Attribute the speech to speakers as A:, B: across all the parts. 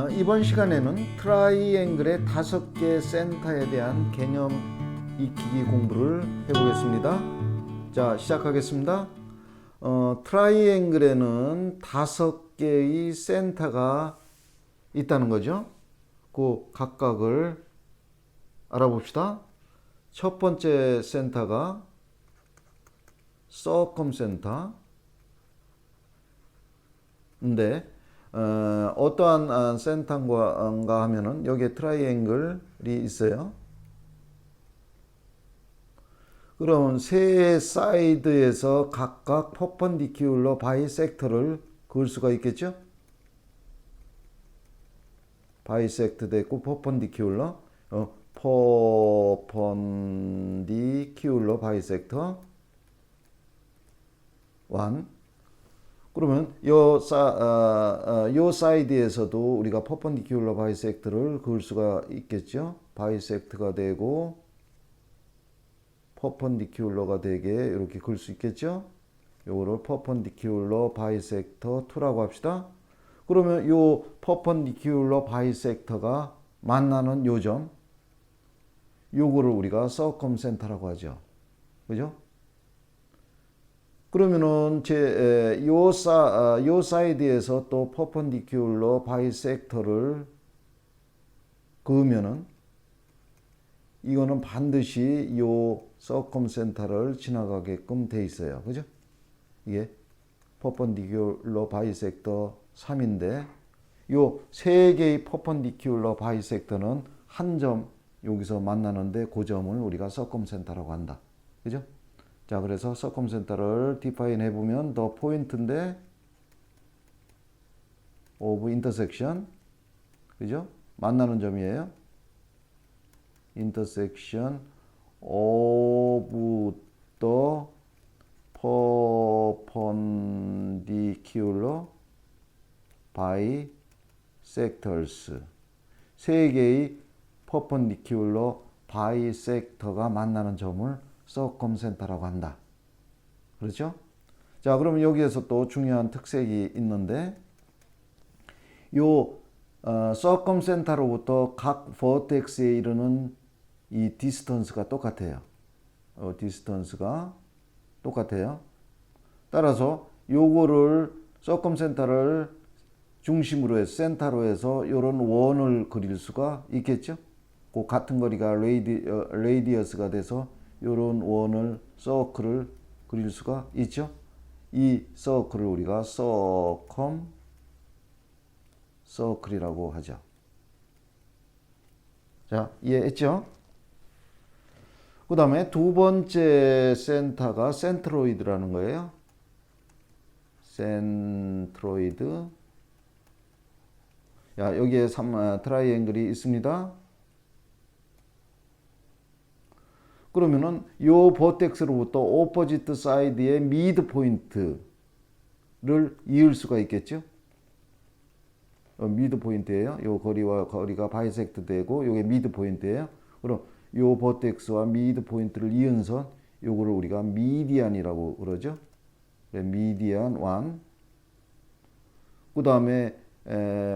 A: 이번 시간에는 트라이앵글의 5개 센터에 대한 개념 익히기 공부를 해보겠습니다. 자, 시작하겠습니다. 트라이앵글에는 5개의 센터가 있다는 거죠. 그 각각을 알아봅시다. 첫 번째 센터가 서컴센터인데 어떠한 센터인가 하면은 여기에 트라이앵글이 있어요. 그럼 세 사이드에서 각각 퍼펀디큘러 바이섹터를 그을 수가 있겠죠? 바이섹트 됐고 퍼펀디큘러 퍼펀디큘러 바이섹터 1. 그러면 요 사이드에서도 우리가 퍼펀디큘러 바이섹트를 그을 수가 있겠죠. 바이섹트가 되고 퍼펀디큘러가 되게 이렇게 그을 수 있겠죠. 요거를 퍼펀디큘러 바이섹터 2라고 합시다. 그러면 요 퍼펀디큘러 바이섹터가 만나는 요점, 요거를 우리가 서컴센터라고 하죠. 그죠? 그러면은 요 사이드에서 또 퍼펀디큘러 바이섹터를 그으면은 이거는 반드시 요 서컴센터를 지나가게끔 돼 있어요. 그죠? 이게 퍼펀디큘러 바이섹터 3인데 요 세 개의 퍼펀디큘러 바이섹터는 한 점 여기서 만나는데 그 점을 우리가 서컴센터라고 한다. 그죠? 자, 그래서 서컴센터를 디파인 해보면 더 포인트인데 오브 인터섹션, 그죠? 만나는 점이에요. 인터섹션 오브 더 퍼펀디큘러 바이섹터스. 세 개의 퍼펀디큘러 바이섹터가 만나는 점을 서컴센터라고 한다. 그렇죠? 자, 그러면 여기에서 또 중요한 특색이 있는데 요 서컴센터로부터 각 버텍스에 이르는 이 디스턴스가 똑같아요. 디스턴스가 똑같아요. 따라서 요거를 서컴센터를 중심으로 해서 센터로 해서 요런 원을 그릴 수가 있겠죠. 그 같은 거리가 레이디어스가 돼서 요런 원을 서클을 그릴 수가 있죠. 이 서클을 우리가 서클이라고 하죠. 자, 이해했죠? 그 다음에 두 번째 센터가 센트로이드라는 거예요. 센트로이드. 야, 여기에 트라이앵글이 있습니다. 그러면은 요 버텍스로부터 오퍼지트 사이드의 미드 포인트를 이을 수가 있겠죠. 미드 포인트예요. 요 거리와 거리가 바이섹트 되고 요게 미드 포인트예요. 그럼 요 버텍스와 미드 포인트를 이은 선, 요거를 우리가 미디안이라고 그러죠. 미디안 1. 그 다음에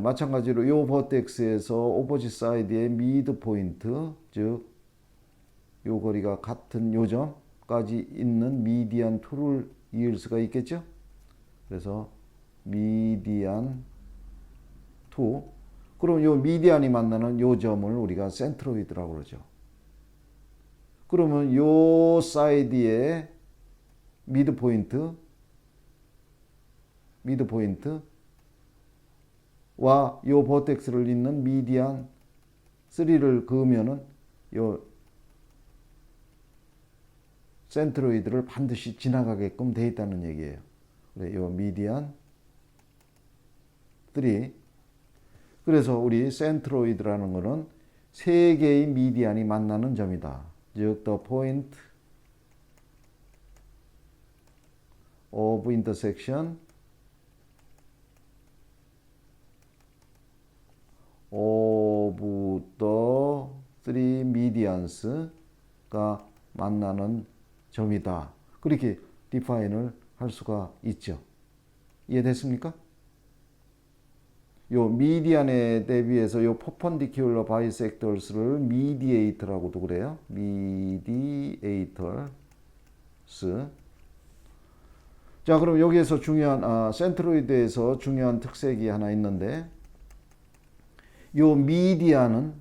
A: 마찬가지로 요 버텍스에서 오퍼지트 사이드의 미드 포인트, 즉 요 거리가 같은 요점까지 있는 미디안 2를 이을 수가 있겠죠. 그래서 미디안 2. 그럼 요 미디안이 만나는 요 점을 우리가 센트로이드라고 그러죠. 그러면 요 사이드의 미드 포인트와 요 버텍스를 잇는 미디안 3를 그으면은 요 센트로이드를 반드시 지나가게끔 되어 있다는 얘기예요. 그래, 요 미디안 3. 그래서 우리 센트로이드라는 거는 세 개의 미디안이 만나는 점이다. 즉, the point of intersection of the three medians가 만나는 점이다. 그렇게 디파인을 할 수가 있죠. 이해됐습니까? 요 미디안에 대비해서 요 퍼펀디큘러 바이섹터스를 미디에이터라고도 그래요. 미디에이터스. 자, 그럼 여기에서 중요한 센트로이드에서 중요한 특색이 하나 있는데, 요 미디안은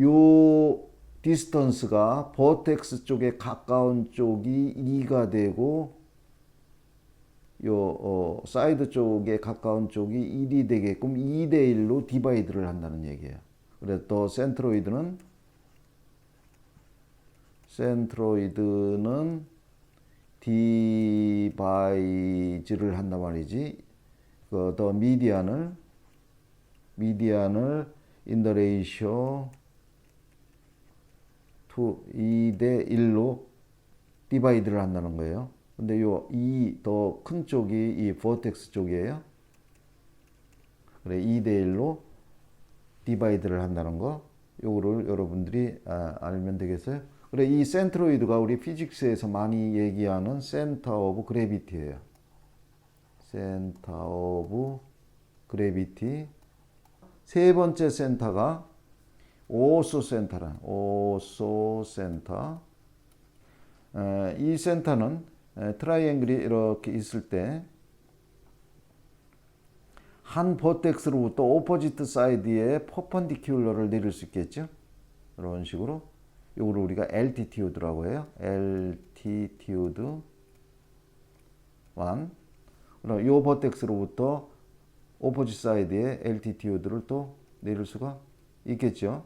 A: 요 디스턴스가 버텍스 쪽에 가까운 쪽이 2가 되고 요 사이드 쪽에 가까운 쪽이 1이 되게끔 2대 1로 디바이드를 한다는 얘기예요. 그래서 또 센트로이드는 디바이즈를 한단 말이지. 더 미디안을 in the ratio to 2대 1로 디바이드를 한다는 거예요. 근데 요 이 더 큰 쪽이 이 버텍스 쪽이에요. 그래 2대 1로 디바이드를 한다는 거. 요거를 여러분들이 알면 되겠어요. 그래 이 센트로이드가 우리 피직스에서 많이 얘기하는 센터 오브 그래비티예요. 센터 오브 그래비티. 세 번째 센터가 오소 센터라. 오소 센터. 이 센터는 트라이앵글이 이렇게 있을 때 한 버텍스로부터 오포지트 사이드에 퍼펀디큘러를 내릴 수 있겠죠. 이런 식으로. 이거를 우리가 altitude라고 해요. altitude 1. 그럼 이 버텍스로부터 오포지트 사이드에 altitude를 또 내릴 수가 있겠죠.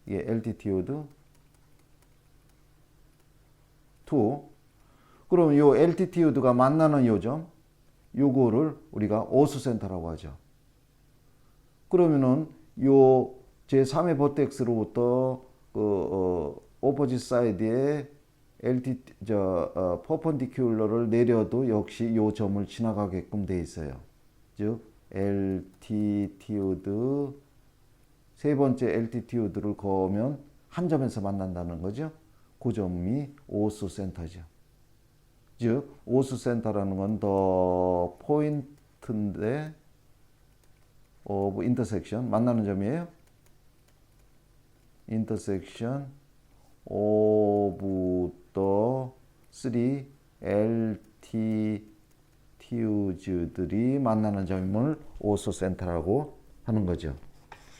A: 이게 altitude 2. 그럼 요 altitude가 만나는 요점, 요거를 우리가 오스센터라고 하죠. 그러면은 요 제3의 버텍스로부터 오포지트 사이드에 퍼펀디큘러를 내려도 역시 요 점을 지나가게끔 돼 있어요. 즉 altitude 세 번째 altitude를 거면 한 점에서 만난다는 거죠. 그 점이 오스센터죠. 즉 오스센터라는 건 더 포인트인데 of intersection 만나는 점이에요. intersection of the three altitude들이 만나는 점을 오스센터라고 하는 거죠.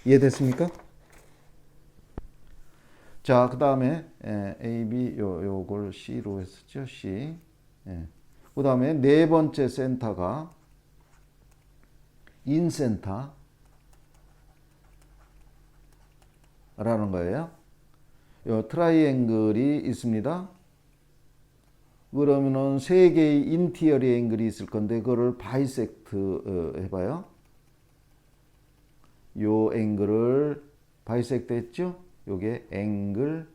A: 이해됐습니까? 자, 그 다음에 A, B 요걸 C로 했었죠. C. 그 다음에 네 번째 센터가 인센터라는 거예요. 요 트라이앵글이 있습니다. 그러면은 세 개의 인티어리 앵글이 있을 건데 그거를 바이섹트 해봐요. 요 앵글을 바이섹트 했죠. 요게 앵글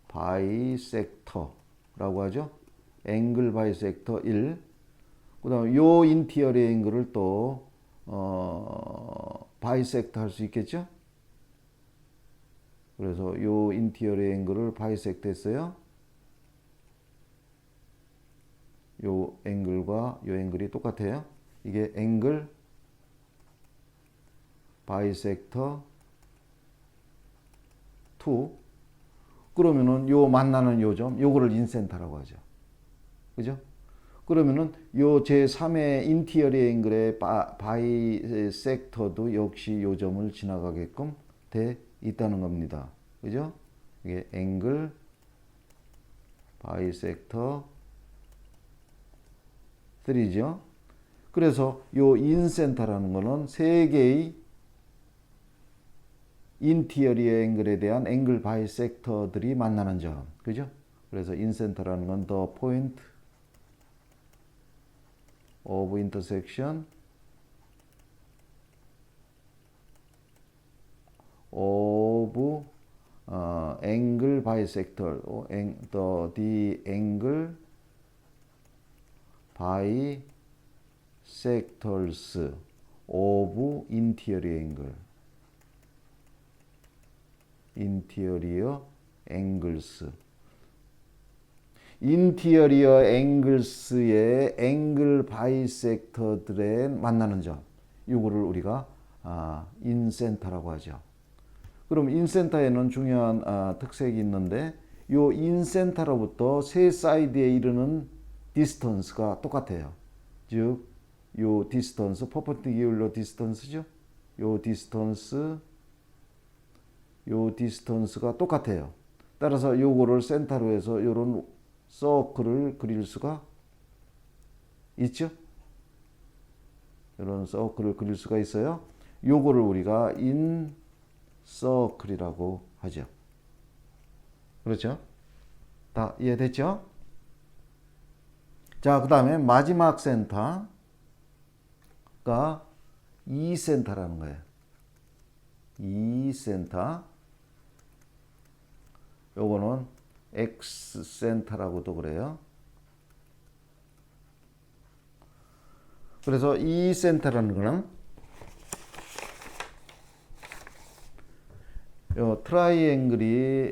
A: 바이섹터라고 하죠. 앵글 바이섹터 1. 그 다음에 요 인티어리 앵글을 또 바이섹트 할 수 있겠죠. 그래서 요 인티어리 앵글을 바이섹트 했어요. 요 앵글과 요 앵글이 똑같아요. 이게 앵글 바이섹터 2. 그러면은 요 만나는 요점, 요거를 인센터라고 하죠. 그죠? 그러면은 요 제3의 인티어리 앵글의 바이섹터도 역시 요 점을 지나가게끔 돼 있다는 겁니다. 그죠? 이게 앵글 바이섹터 3죠. 그래서 요 인센터라는 거는 세 개의 인티어리 앵글에 대한 앵글 바이섹터들이 만나는 점. 그죠? 그래서 인센터라는 건 the point of intersection of angle bisector, the angle bisectors of interior angles. 인티어리어 앵글스의 앵글 바이섹터들의 만나는 점. 요거를 우리가 인센터라고 하죠. 그럼 인센터에는 중요한 특색이 있는데 요 인센터로부터 세 사이드에 이르는 디스턴스가 똑같아요. 즉, 요 디스턴스, 퍼펜디큘러 디스턴스죠. 요 디스턴스가 똑같아요. 따라서 요거를 센터로 해서 요런 서클을 그릴 수가 있죠. 이런 서클을 그릴 수가 있어요. 요거를 우리가 인서클이라고 하죠. 그렇죠? 다 이해됐죠? 자, 그 다음에 마지막 센터가 E 센터라는 거예요. E 센터. 요거는 X 센터라고도 그래요. 그래서 E 센터라는 거는 요 트라이앵글이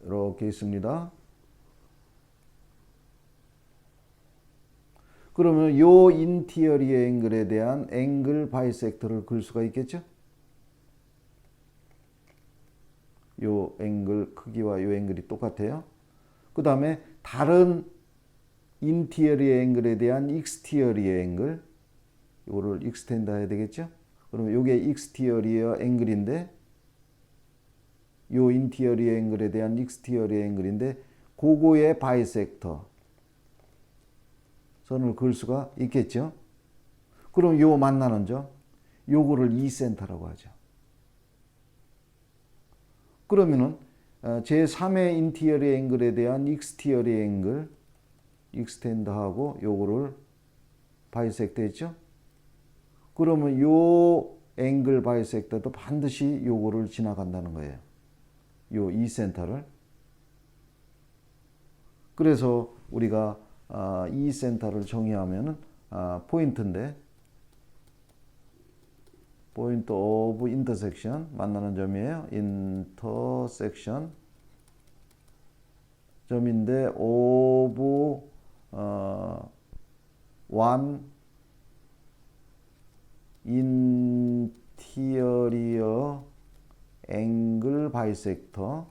A: 이렇게 있습니다. 그러면 요 인티어리 앵글에 대한 앵글 바이섹터를 그릴 수가 있겠죠? 요 앵글 크기와 요 앵글이 똑같아요. 그 다음에 다른 인티어리 앵글에 대한 익스티어리 앵글, 요거를 익스텐드 해야 되겠죠? 그러면 요게 익스티어리어 앵글인데 요 인티어리 앵글에 대한 익스티어리 앵글인데 그거의 바이섹터 선을 그을 수가 있겠죠. 그럼 요 만나는 점, 요거를 E 센터라고 하죠. 그러면은 제3의 인티어리 앵글에 대한 익스티어리 앵글 익스텐드하고 요거를 바이섹트 했죠. 그러면 요 앵글 바이섹터도 반드시 요거를 지나간다는 거예요. 요 E 센터를. 그래서 우리가 E 센터를 정의하면은 포인트인데 포인트 오브 인터섹션 만나는 점이에요. 인터섹션 점인데 오브 one interior angle bisector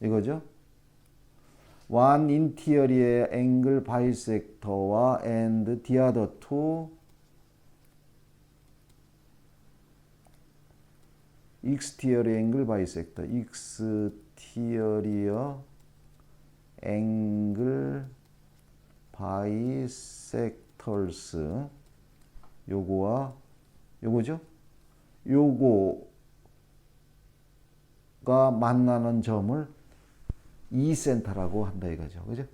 A: 이거죠. one interior angle bisector와 and the other two exterior angle bisector, exterior angle bisectors 요거와 요거죠. 요거가 만나는 점을 E 센터라고 한다 이거죠. 그죠?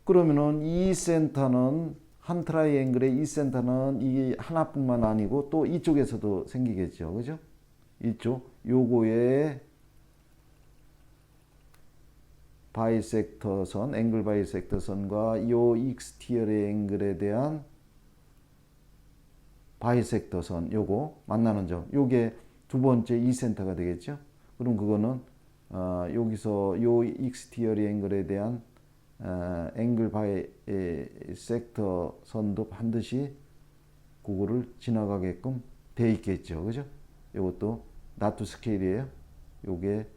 A: 그러면은 E 센터는 한 트라이앵글의 E 센터는 이 하나뿐만 아니고 또 이쪽에서도 생기겠죠. 그죠? 이쪽 요거의 바이섹터 선, 앵글 바이섹터 선과 요 익스티어리 앵글에 대한 바이섹터 선 요거 만나는 점. 요게 두 번째 E 센터가 되겠죠. 그럼 그거는 여기서 요 익스티어리 앵글에 대한 앵글 바이섹터 선도 반드시 그거를 지나가게끔 돼 있겠죠. 그죠? 요것도 나투 스케일이에요. 요게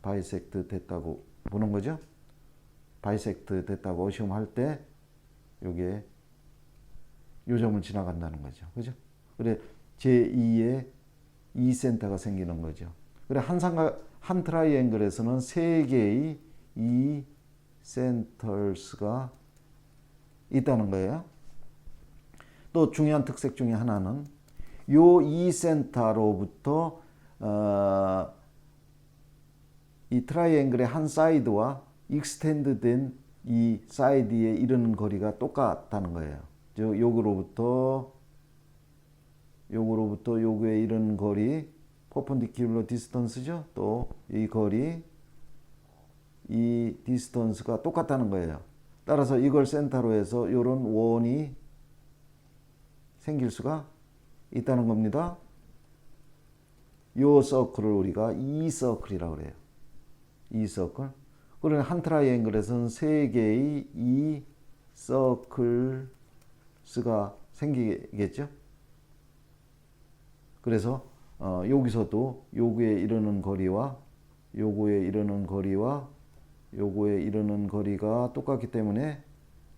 A: 바이섹트 됐다고 보는 거죠. 바이섹트 됐다고 시험할 때 요게 요 점을 지나간다는 거죠. 그죠? 그래 제2의 E 센터가 생기는 거죠. 그래 한 트라이앵글에서는 세 개의 E 센터스가 있다는 거예요. 또 중요한 특색 중에 하나는 요 E 센터로부터 이 트라이앵글의 한 사이드와 익스텐드 된 이 사이드에 이르는 거리가 똑같다는 거예요. 즉 요거로부터 요거에 이르는 거리 퍼펜디큘러 디스턴스죠. 또 이 거리 이 디스턴스가 똑같다는 거예요. 따라서 이걸 센터로 해서 이런 원이 생길 수가 있다는 겁니다. 요 서클을 우리가 E 서클이라고 그래요. E 서클. 그러면 한 트라이앵글에서는 세 개의 이 서클스가 생기겠죠. 그래서 여기서도 요거에 이르는 거리와 요거에 이르는 거리와 요거에 이르는 거리가 똑같기 때문에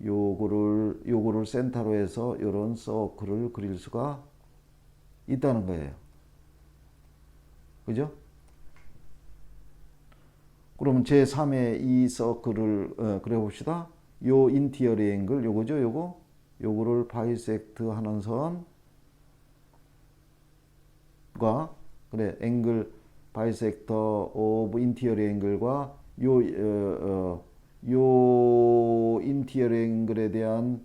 A: 요거를 센터로 해서 이런 서클을 그릴 수가 있다는 거예요. 그죠? 그러면 제3의 이 서클을 그려봅시다. 요 인티어리 앵글 요거죠. 요거를 바이섹트 하는 선과 그래 앵글 바이섹터 오브 인티어리 앵글과 요 인티어리 앵글에 대한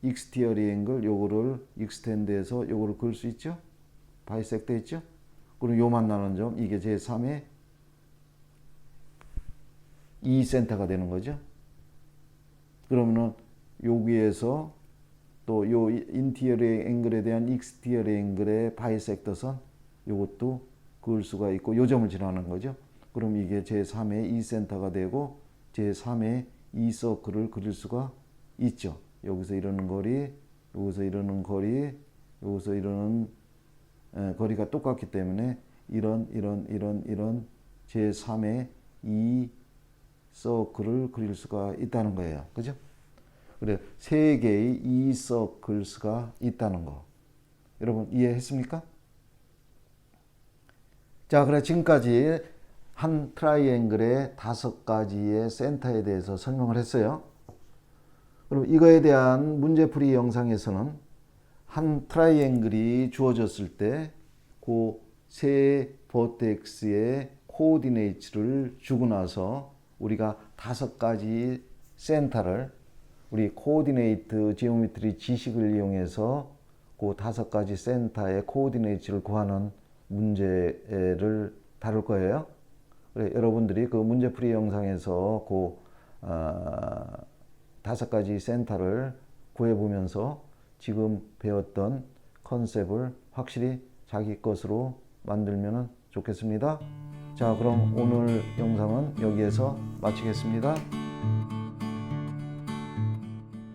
A: 익스티어리 앵글 요거를 익스텐드해서 요거를 그을 수 있죠. 바이섹트 했죠. 그럼 요 만나는 점 이게 제3의 이 센터가 되는 거죠. 그러면은 여기에서 또 요 인티어리 앵글에 대한 익스티어리 앵글의 바이섹터 선 요것도 그을 수가 있고 요 점을 지나는 거죠. 그럼 이게 제3의 이 센터가 되고 제3의 이 서클을 그릴 수가 있죠. 여기서 이러는 거리, 여기서 이러는 거리, 여기서 이러는 거리가 똑같기 때문에 이런 제3의 이 서클을 그릴 수가 있다는 거예요. 그죠? 그래 세 개의 이 서클스가 있다는 거. 여러분 이해했습니까? 자, 그래 지금까지 한 트라이앵글의 5가지의 센터에 대해서 설명을 했어요. 그럼 이거에 대한 문제풀이 영상에서는 한 트라이앵글이 주어졌을 때 그 세 버텍스의 코오디네이트를 주고 나서 우리가 5가지 센터를 우리 코오디네이트 지오메트리 지식을 이용해서 그 5가지 센터의 코오디네이트를 구하는 문제를 다룰 거예요. 그래, 여러분들이 그 문제풀이 영상에서 그 5가지 센터를 구해보면서 지금 배웠던 컨셉을 확실히 자기 것으로 만들면 좋겠습니다. 자, 그럼 오늘 영상은 여기에서 마치겠습니다.